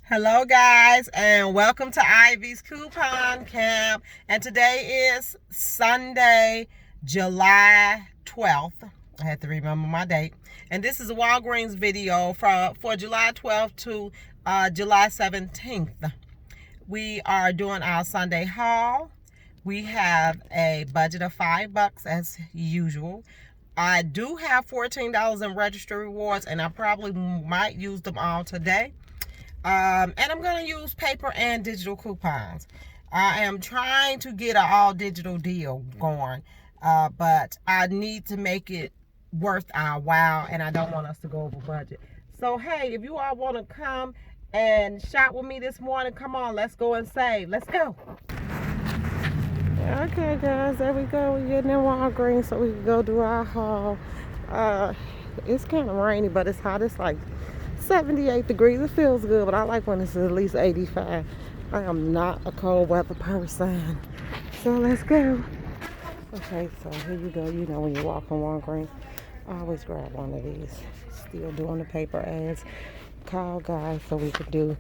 Hello guys, and welcome to Ivy's Coupon Camp. And today is Sunday, July 12th. I had to remember my date. And this is a Walgreens video for July 12th to July 17th. We are doing our Sunday haul. We have a budget of $5 as usual. I do have $14 in register rewards, and I probably might use them all today. And I'm going to use paper and digital coupons. I am trying to get an all digital deal going, but I need to make it worth our while, and I don't want us to go over budget. So hey, if you all want to come and shop with me this morning, come on, let's go and save. Let's go. Okay guys, there we go. We're getting in Walgreens so we can go do our haul. It's kind of rainy, but it's hot. It's like 78 degrees. It feels good, but I like when it's at least 85. I am not a cold weather person. So let's go. Okay, so here you go. You know, when you walk in Walgreens, always grab one of these. Still doing the paper ads. Call guys so we can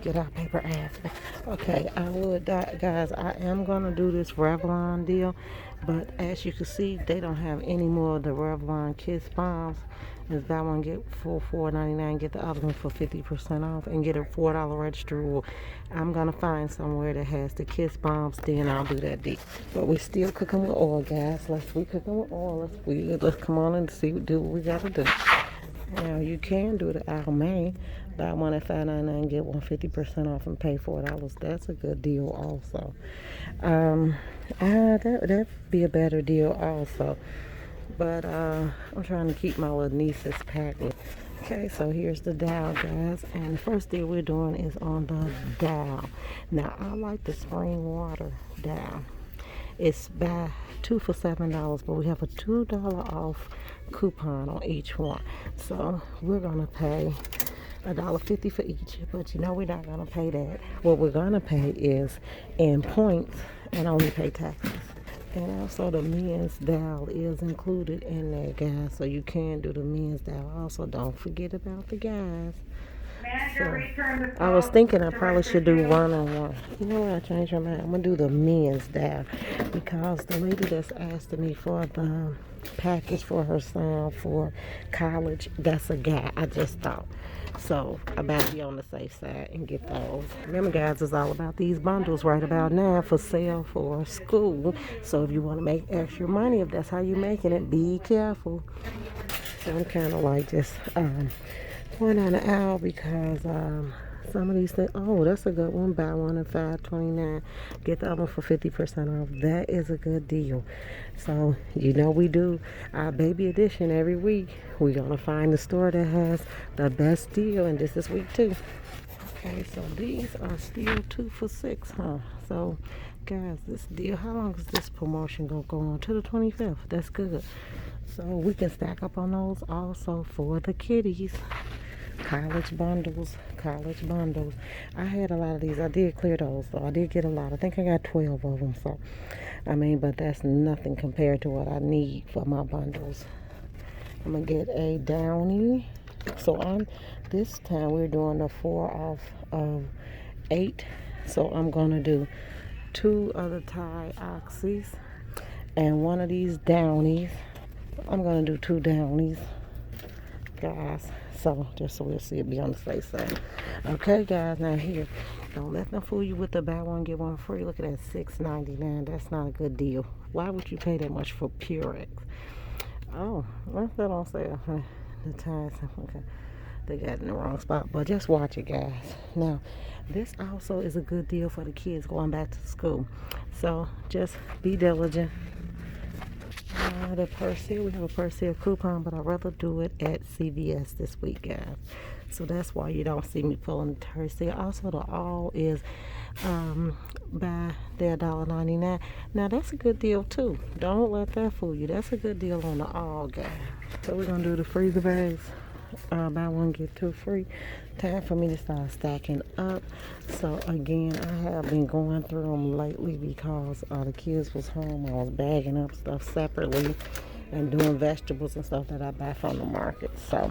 get our paper ads. Okay, guys, I am going to do this Revlon deal, but as you can see, they don't have any more of the Revlon Kiss Bombs. If that one get for $4.99, get the other one for 50% off, and get a $4 register rule. I'm going to find somewhere that has the Kiss Bombs, then I'll do that deal. But we still cooking with oil, guys. We cooking with oil. Let's come on and do what we got to do. Now, you can do the Almay. Buy one at $5.99, get one 50% off, and pay $4. That's a good deal also. That'd be a better deal also. But I'm trying to keep my little niece's package. Okay, so here's the Dow, guys. And the first deal we're doing is on the Dow. Now, I like the spring water Dow. It's buy 2 for $7, but we have a $2 off coupon on each one. So we're gonna pay $1.50 for each, but you know we're not gonna pay that. What we're gonna pay is in points and only pay taxes. And also the men's Dow is included in there, guys, so you can do the men's Dow. Also, don't forget about the guys. So, I was thinking I probably should do one-on-one. You know what? I changed my mind. I'm going to do the men's Dow because the lady that's asking me for the package for her son for college, that's a guy, I just thought. So I better be on the safe side and get those. Remember, guys, it's all about these bundles right about now for sale for school. So if you want to make extra money, if that's how you're making it, be careful. So I'm kind of like just going down the aisle because some of these things. Oh, that's a good one. Buy one at $5.29. Get the other one for 50% off. That is a good deal. So you know we do our baby edition every week. We're gonna find the store that has the best deal, and this is week 2. Okay, so these are still 2 for $6, huh? So guys, this deal. How long is this promotion gonna go on? To the 25th. That's good. So we can stack up on those also for the kiddies. College bundles. I had a lot of these. I did clear those, so I did get a lot. I think I got 12 of them. So I mean, but that's nothing compared to what I need for my bundles. I'm gonna get a Downy. So this time we're doing the 4 off of 8. So I'm gonna do 2 of the Tide Oxys and one of these Downies. I'm gonna do 2 Downies, guys. So just so we'll see it, be on the safe side. Okay, guys. Now here, don't let them fool you with the buy one get one free. Look at that, $6.99. That's not a good deal. Why would you pay that much for Purex? Oh, what's that on sale? The Tide. Okay, they got it in the wrong spot. But just watch it, guys. Now, this also is a good deal for the kids going back to school. So just be diligent. The Persil, we have a Persil coupon, but I'd rather do it at CVS this week, guys. So that's why you don't see me pulling the Persil. Also, the all is by their $1.99. Now that's a good deal too. Don't let that fool you. That's a good deal on the all, guys. So we're gonna do the freezer bags. Buy one get 2 free. Time for me to start stacking up. So again, I have been going through them lately because the kids was home. I was bagging up stuff separately and doing vegetables and stuff that I buy from the market. So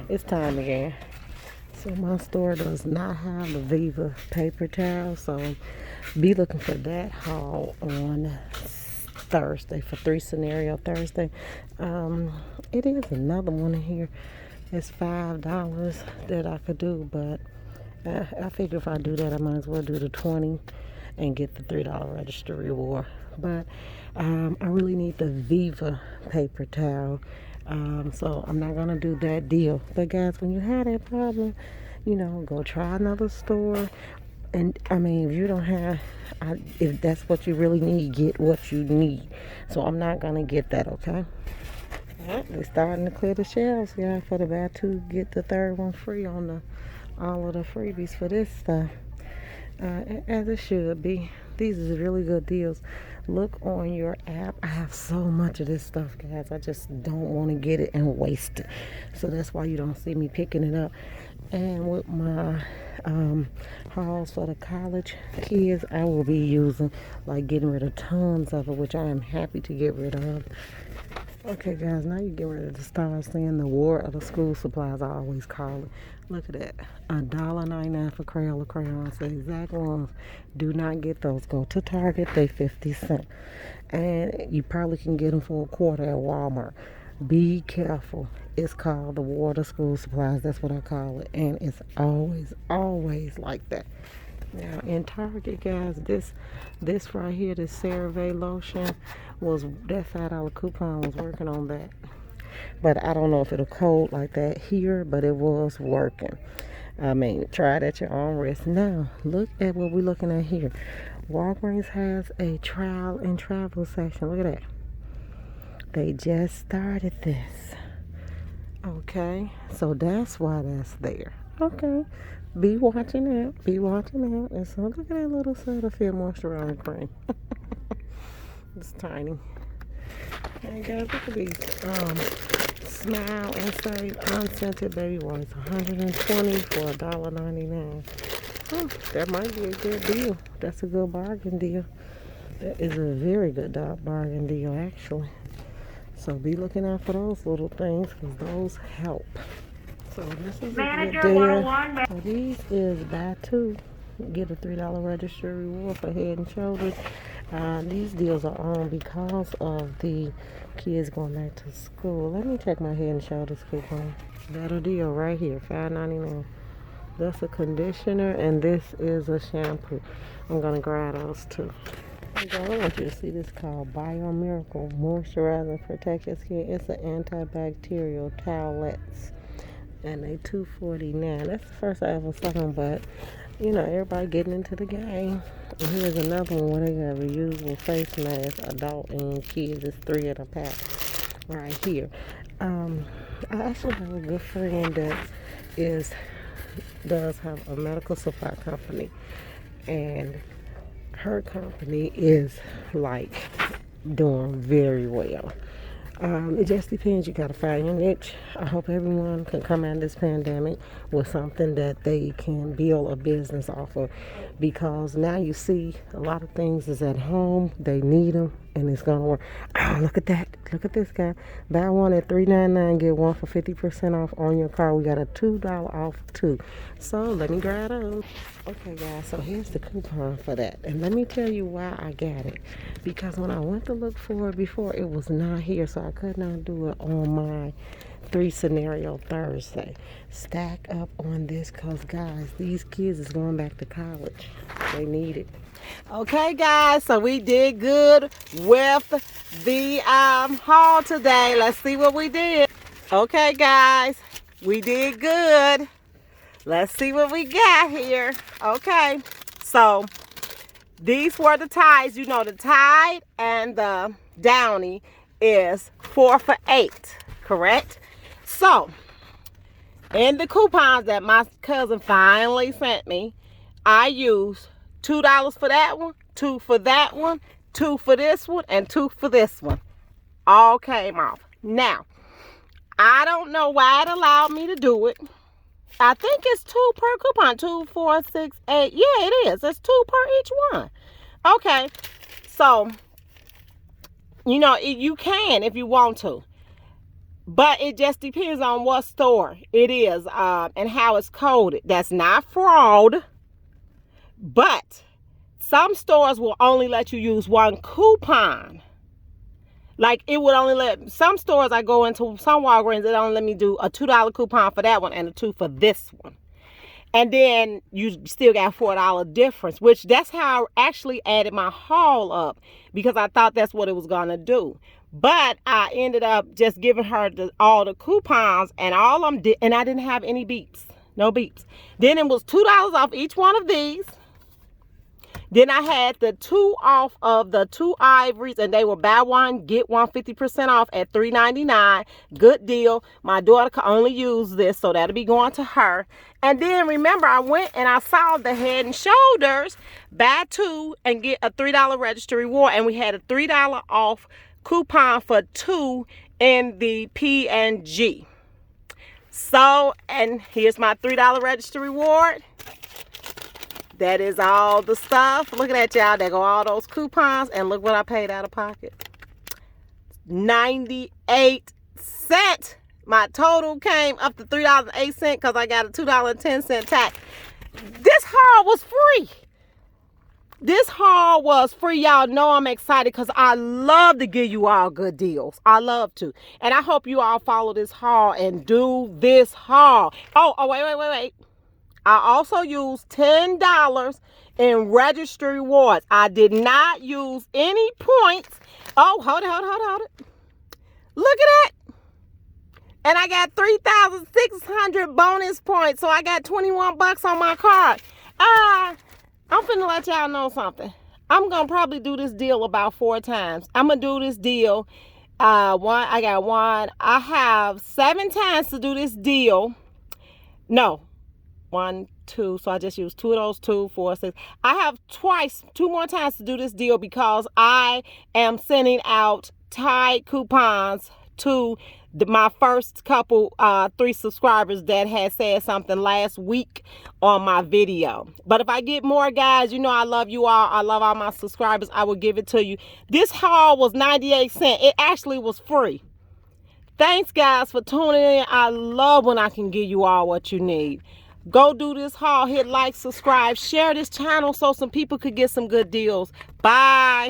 it's time again. So my store does not have the Viva paper towel, so be looking for that haul on Thursday for 3 Scenario Thursday. It is another one in here. It's $5 that I could do, but I figure if I do that, I might as well do the 20 and get the $3 register reward. But I really need the Viva paper towel. So I'm not gonna do that deal. But guys, when you have that problem, go try another store. And I mean, if you don't have, if that's what you really need, get what you need. So I'm not gonna get that, okay? Alright, they're starting to clear the shelves, yeah, for the buy two, get the third one free on all of the freebies for this stuff. As it should be. These are really good deals. Look on your app. I have so much of this stuff, guys. I just don't want to get it and waste it. So that's why you don't see me picking it up. And with my hauls for the college kids, I will be using, like, getting rid of tons of it, which I am happy to get rid of. Okay, guys, now you get ready to start seeing the war of the school supplies, I always call it. Look at that. $1.99 for Crayola crayons. The exact ones. Do not get those. Go to Target. They 50 cents. And you probably can get them for $1 at Walmart. Be careful. It's called the war of the school supplies. That's what I call it. And it's always like that. Now in Target, guys, this right here, this CeraVe lotion, that $5 coupon was working on that. But I don't know if it'll code like that here, but it was working. I mean, try it at your own risk. Now, look at what we're looking at here. Walgreens has a trial and travel section. Look at that. They just started this. Okay, so that's why that's there. Okay. Be watching that. Be watching that. And so look at that little Cetaphil moisturizing cream. It's tiny. And guys, look at these. Smile and Save unscented baby wipes. $120 for $1.99. Oh, that might be a good deal. That's a good bargain deal. That is a very good bargain deal, actually. So be looking out for those little things, because those help. So this is a good deal. So these is buy two, get a $3 register reward for Head and Shoulders. These deals are on because of the kids going back to school. Let me check my Head and Shoulders coupon. Better deal right here, $5.99. That's a conditioner, and this is a shampoo. I'm gonna grab those too. I want you to see this called Bio Miracle Moisturizing Protect Your Skin. It's an antibacterial towelettes. And they $2.49. That's the first I ever saw them, but everybody getting into the game. And here's another one where they got reusable face masks, adult and kids. It's 3 in a pack right here. I actually have a good friend that does have a medical supply company, and her company is like doing very well. It just depends. You gotta find your niche. I hope everyone can come out of this pandemic with something that they can build a business off of, because now you see a lot of things is at home. They need them, and it's gonna work. Oh, look at that. Look at this guy. Buy one at $3.99, get one for 50% off on your car. We got a $2 off too. So let me grab those. Okay, guys, so here's the coupon for that. And let me tell you why I got it. Because when I went to look for it before, it was not here, so I could not do it on my 3 Scenario Thursday. Stack up on this, because, guys, these kids is going back to college. They need it. Okay, guys, so we did good with the haul today. Let's see what we did. Okay, guys, we did good. Let's see what we got here. Okay, so these were the Tides. The Tide and the Downy is 4 for $8, correct? So, in the coupons that my cousin finally sent me, I used $2 for that one, 2 for that one, 2 for this one, and 2 for this one. All came off. Now, I don't know why it allowed me to do it. I think it's 2 per coupon. 2, 4, 6, 8. Yeah, it is. It's 2 per each one. Okay. So, you can if you want to. But it just depends on what store it is and how it's coded. That's not fraud, but some stores will only let you use one coupon. Like it would only let some stores I go into, some Walgreens, they don't let me do a $2 coupon for that one and a $2 for this one. And then you still got $4 difference, which that's how I actually added my haul up, because I thought that's what it was going to do. But I ended up just giving her all the coupons and all of them did, and I didn't have any beeps. No beeps. Then it was $2 off each one of these. Then I had the 2 off of the 2 ivories, and they were buy one, get one 50% off at $3.99. Good deal. My daughter could only use this, so that'll be going to her. And then remember, I went and I saw the Head and Shoulders, buy 2 and get a $3 register reward, and we had a $3 off coupon for 2 in the P&G. So, and here's my $3 register reward. That is all the stuff. Look at that, y'all. There go all those coupons. And look what I paid out of pocket. 98 cents. My total came up to $3.08 because I got a $2.10 tax. This haul was free. This haul was free. Y'all know I'm excited because I love to give you all good deals. I love to. And I hope you all follow this haul and do this haul. Oh, wait. I also used $10 in registry rewards. I did not use any points. Oh, hold it. Look at that. And I got 3,600 bonus points. So I got 21 bucks on my card. I'm finna let y'all know something. I'm gonna probably do this deal about 4 times. I'm gonna do this deal. I have 7 times to do this deal. No. 1, 2, so I just used 2 of those, 2, 4, 6. I have 2 more times to do this deal because I am sending out Tide coupons to my first couple 3 subscribers that had said something last week on my video. But if I get more, guys, you know I love you all. I love all my subscribers. I will give it to you. This haul was 98 cents. It actually was free. Thanks, guys, for tuning in. I love when I can give you all what you need. Go do this haul. Hit like, subscribe, share this channel so some people could get some good deals. Bye.